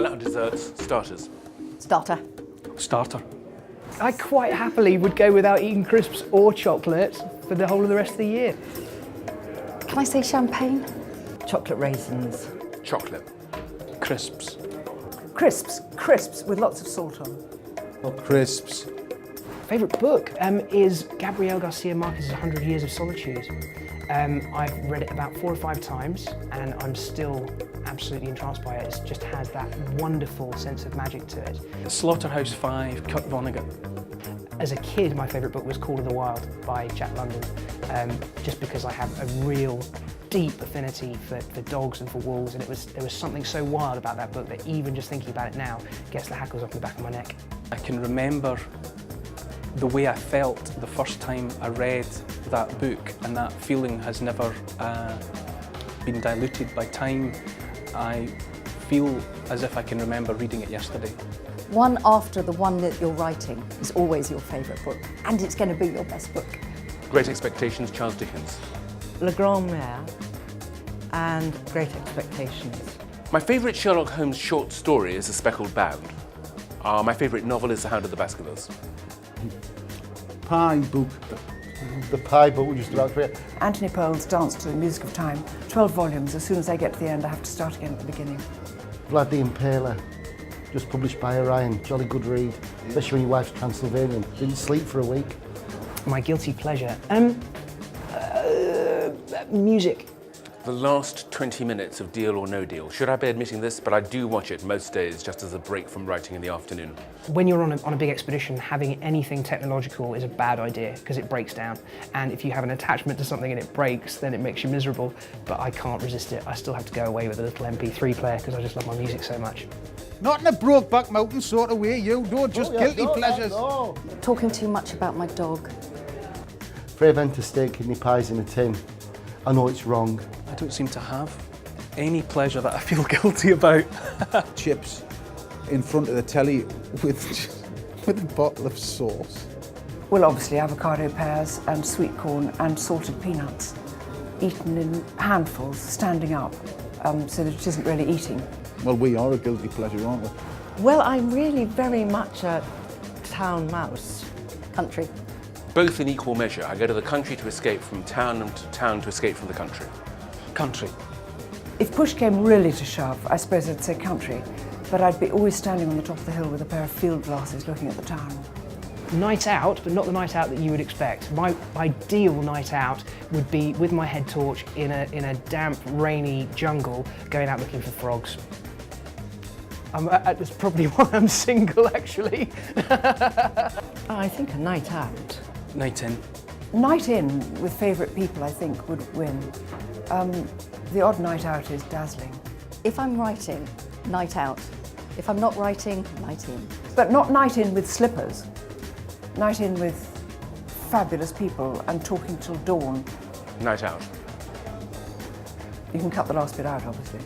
not allowed desserts, starters. Starter. Starter. I quite happily would go without eating crisps or chocolate for the whole of the rest of the year. Can I say champagne? Chocolate raisins. Chocolate. Crisps. Crisps with lots of salt on. Oh, crisps. Favourite book is Gabriel Garcia Marquez's 100 Years of Solitude. I've read it about 4 or 5 times and I'm still absolutely entranced by it. It just has that wonderful sense of magic to it. Slaughterhouse-Five, Kurt Vonnegut. As a kid, my favourite book was Call of the Wild by Jack London, just because I have a real deep affinity for dogs and for wolves, and there was something so wild about that book that even just thinking about it now gets the hackles up the back of my neck. I can remember the way I felt the first time I read that book, and that feeling has never been diluted by time. I feel as if I can remember reading it yesterday. One after the one that you're writing is always your favourite book, and it's going to be your best book. Great Expectations, Charles Dickens. Le Grand Mare and Great Expectations. My favourite Sherlock Holmes short story is The Speckled Bound. My favourite novel is The Hound of the Baskervilles. Pie book. The Pie book we just about to read. Anthony Powell's Dance to the Music of Time. 12 volumes. As soon as I get to the end, I have to start again at the beginning. Vlad the Impaler, just published by Orion. Jolly good read, especially when your wife's Transylvanian. Didn't sleep for a week. My guilty pleasure? Music. The last 20 minutes of Deal or No Deal. Should I be admitting this? But I do watch it most days just as a break from writing in the afternoon. When you're on a big expedition, having anything technological is a bad idea because it breaks down. And if you have an attachment to something and it breaks, then it makes you miserable. But I can't resist it. I still have to go away with a little MP3 player because I just love my music so much. Not in a Brokeback Mountain sort of way, you don't, just guilty pleasures. No. Talking too much about my dog. Frey Venter steak kidney pies in a tin. I know it's wrong. I don't seem to have any pleasure that I feel guilty about. Chips in front of the telly with a bottle of sauce. Well, obviously avocado pears and sweet corn and salted peanuts, eaten in handfuls, standing up, so that it isn't really eating. Well, we are a guilty pleasure, aren't we? Well, I'm really very much a town mouse. Country. Both in equal measure. I go to the country to escape from town and to town to escape from the country. Country. If push came really to shove, I suppose I'd say country, but I'd be always standing on the top of the hill with a pair of field glasses looking at the town. Night out, but not the night out that you would expect. My ideal night out would be with my head torch in a damp, rainy jungle, going out looking for frogs. That's probably why I'm single, actually. I think a night out. Night in. Night in with favourite people, I think, would win. The odd night out is dazzling. If I'm writing, night out. If I'm not writing, night in. But not night in with slippers. Night in with fabulous people and talking till dawn. Night out. You can cut the last bit out, obviously.